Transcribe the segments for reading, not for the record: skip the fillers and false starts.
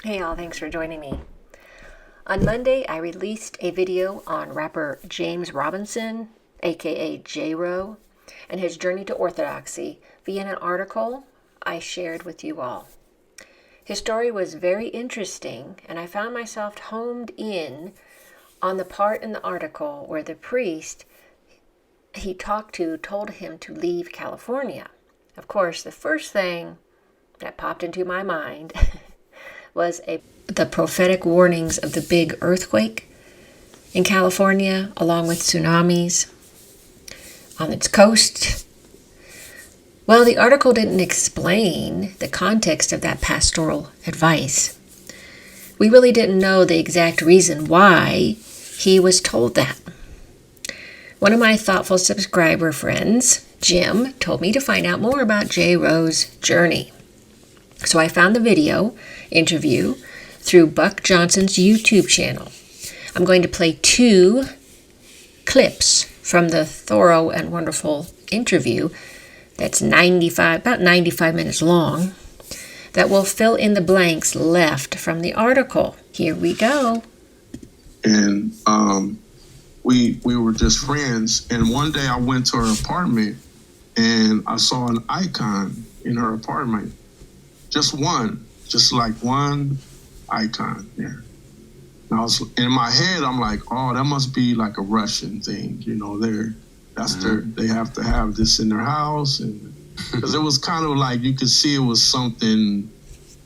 Hey all, thanks for joining me. On Monday, I released a video on rapper James Robinson, aka J-Ro, and his journey to Orthodoxy via an article I shared with you all. His story was very interesting, and I found myself homed in on the part in the article where the priest he talked to told him to leave California. Of course, the first thing that popped into my mind was the prophetic warnings of the big earthquake in California, along with tsunamis on its coast. Well, the article didn't explain the context of that pastoral advice. We really didn't know the exact reason why he was told that. One of my thoughtful subscriber friends, Jim, told me to find out more about J-Ro's journey. So I found the video interview through Buck Johnson's YouTube channel. I'm going to play 2 clips from the thorough and wonderful interview that's about 95 minutes long that will fill in the blanks left from the article. Here we go. And we were just friends. And one day I went to her apartment and I saw an icon in her apartment. Just one icon there. And I was in my head, I'm like, oh, that must be like a Russian thing, they have to have this in their house, and because it was kind of like you could see it was something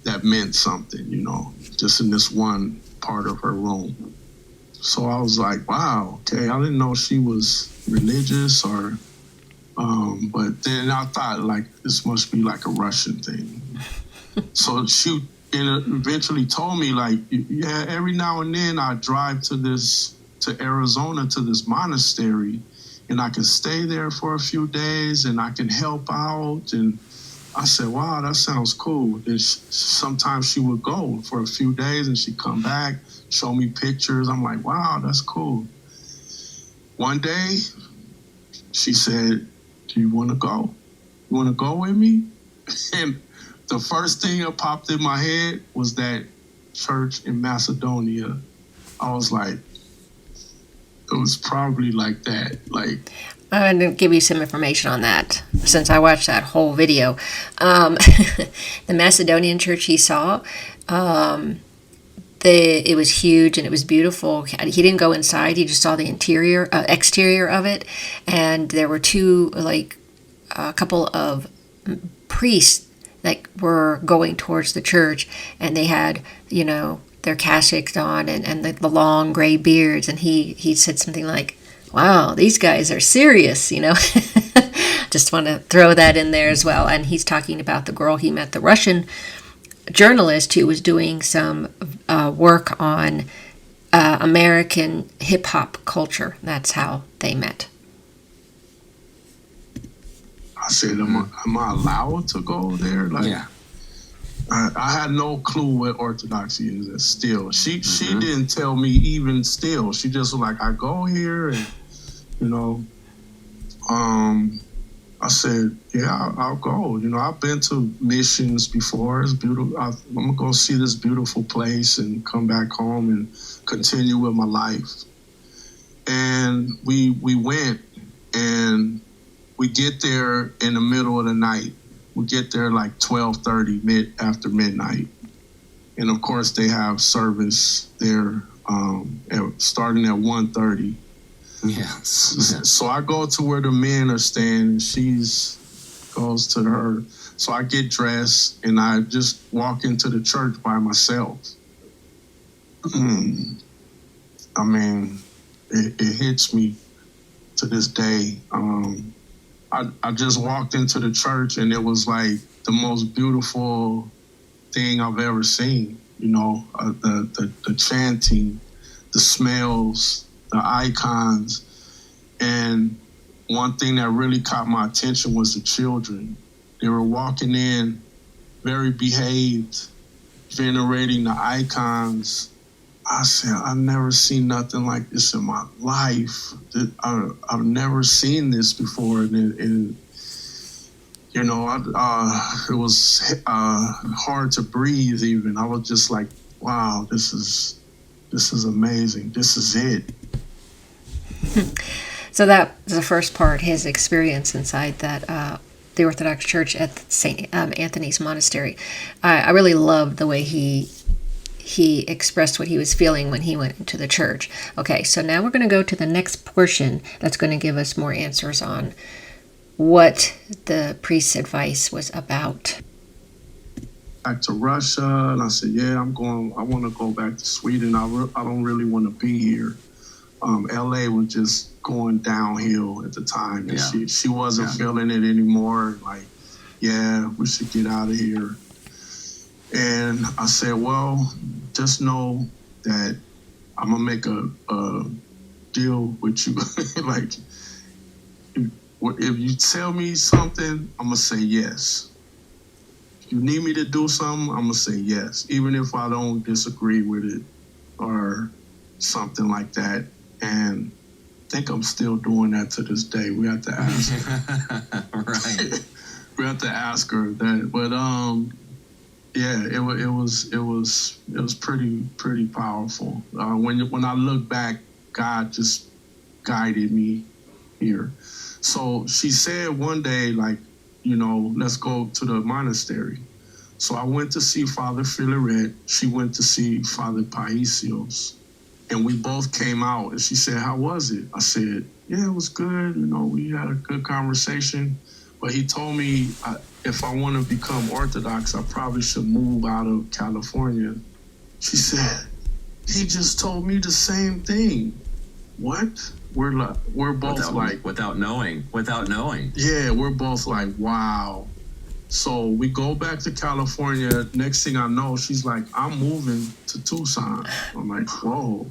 that meant something, just in this one part of her room. So I was like, wow, okay, I didn't know she was religious or, but then I thought like this must be like a Russian thing. So she eventually told me, like, yeah, every now and then I drive to Arizona to this monastery, and I can stay there for a few days and I can help out. And I said, wow, that sounds cool. Then sometimes she would go for a few days and she'd come back, show me pictures. I'm like, wow, that's cool. One day she said, do you want to go? You want to go with me? And the first thing that popped in my head was that church in Macedonia. I was like, it was probably like that. Like, I'm going to give you some information on that since I watched that whole video. The Macedonian Church he saw, it was huge and it was beautiful. He didn't go inside. He just saw the exterior of it. And there were a couple of priests that were going towards the church, and they had, their cassocks on and the long gray beards. And he said something like, wow, these guys are serious, Just want to throw that in there as well. And he's talking about the girl he met, the Russian journalist who was doing some work on American hip-hop culture. That's how they met. I said, am I allowed to go there? Like, yeah. I had no clue what Orthodoxy is still. She didn't tell me even still. She just was like, I go here and, I said, yeah, I'll go. I've been to missions before. It's beautiful. I'm going to go see this beautiful place and come back home and continue with my life. And we went, and we get there in the middle of the night. We get there like 12:30 after midnight. And of course they have service there starting at 1:30. Yeah. So I go to where the men are staying, and she goes to her. So I get dressed and I just walk into the church by myself. I mean, it hits me to this day. I just walked into the church and it was like the most beautiful thing I've ever seen. The chanting, the smells, the icons. And one thing that really caught my attention was the children. They were walking in very behaved, venerating the icons. I said, I've never seen nothing like this in my life. I've never seen this before. And it was hard to breathe even. I was just like wow, this is amazing. This is it. So that was the first part, his experience inside that the Orthodox Church at St. Anthony's Monastery. I really loved the way he expressed what he was feeling when he went into the church. Okay, so now we're going to go to the next portion that's going to give us more answers on what the priest's advice was about. Back to Russia, and I said, yeah, I want to go back to Sweden. I don't really want to be here. LA was just going downhill at the time, and she wasn't feeling it anymore. Like, yeah, we should get out of here. And I said, well, just know that I'm gonna make a deal with you. Like, if you tell me something, I'm gonna say yes. If you need me to do something, I'm gonna say yes, even if I don't disagree with it or something like that. And I think I'm still doing that to this day. We have to ask her. Right. We have to ask her that. But yeah, it was pretty powerful. When I look back, God just guided me here. So she said one day, like, let's go to the monastery. So I went to see Father Filaret. She went to see Father Paisios. And we both came out, and she said, how was it? I said, yeah, it was good. We had a good conversation. But he told me if I want to become Orthodox, I probably should move out of California. She said, he just told me the same thing. What? We're both without knowing. Yeah, we're both like, wow. So we go back to California. Next thing I know, she's like, I'm moving to Tucson. I'm like, whoa.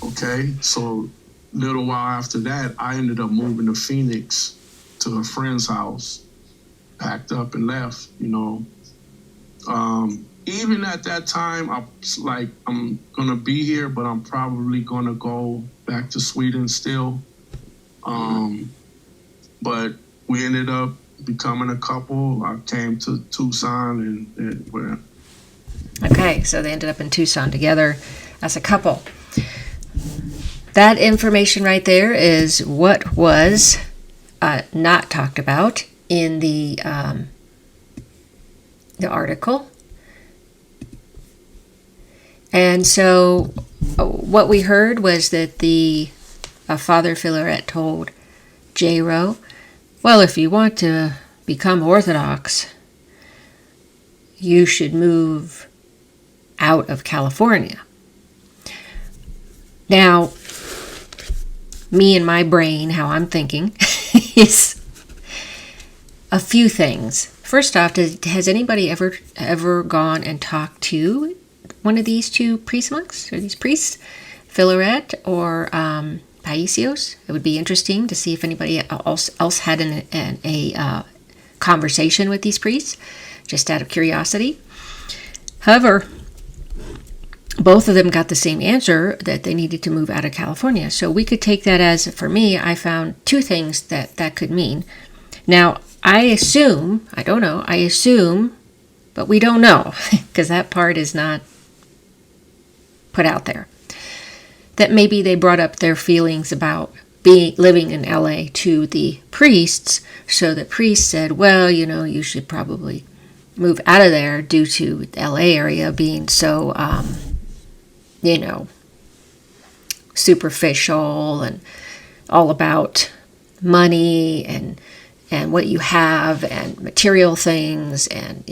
Okay. So a little while after that, I ended up moving to Phoenix to a friend's house, packed up and left, Even at that time, I was like, I'm going to be here, but I'm probably going to go back to Sweden still. But we ended up becoming a couple. I came to Tucson and we're... Okay, so they ended up in Tucson together as a couple. That information right there is what was not talked about in the article. And so what we heard was that the Father Filaret told J-Ro, well, if you want to become Orthodox, you should move out of California. Now, me and my brain, how I'm thinking, is a few things. First off, has anybody ever gone and talked to one of these two priest monks, or these priests, Filaret or Paisios? It would be interesting to see if anybody else had a conversation with these priests, just out of curiosity. However, both of them got the same answer, that they needed to move out of California. So we could take that as, for me, I found two things that could mean. Now, I assume, but we don't know, because that part is not put out there, that maybe they brought up their feelings about living in LA to the priests, so the priests said, well, you should probably move out of there due to the LA area being so, superficial and all about money and what you have and material things, and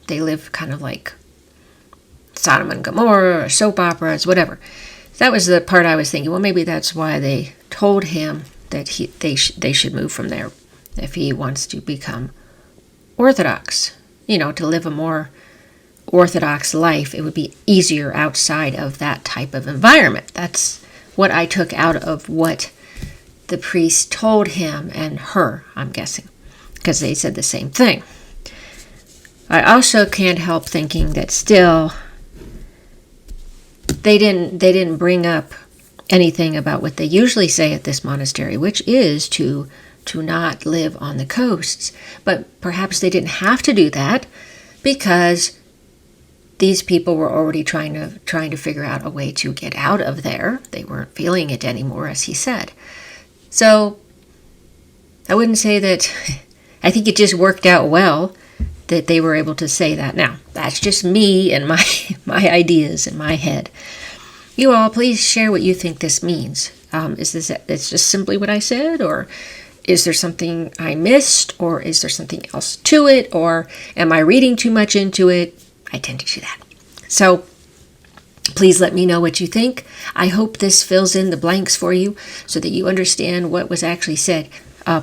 they live kind of like Sodom and Gomorrah or soap operas, whatever. That was the part I was thinking, well, maybe that's why they told him that they should move from there if he wants to become Orthodox, to live a more Orthodox life. It would be easier outside of that type of environment. That's what I took out of what the priest told him and her, I'm guessing, because they said the same thing. I also can't help thinking that still they didn't bring up anything about what they usually say at this monastery, which is to not live on the coasts. But perhaps they didn't have to do that because these people were already trying to figure out a way to get out of there. They weren't feeling it anymore, as he said. So I wouldn't say that. I think it just worked out well that they were able to say that. Now, that's just me and my ideas in my head. You all, please share what you think this means. It's just simply what I said, or is there something I missed, or is there something else to it, or am I reading too much into it? I tend to do that. So please let me know what you think. I hope this fills in the blanks for you so that you understand what was actually said.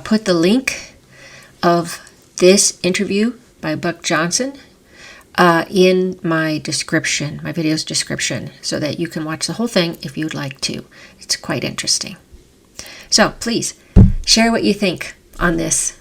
Put the link of this interview by Buck Johnson in my description, my video's description, so that you can watch the whole thing if you'd like to. It's quite interesting. So please share what you think on this.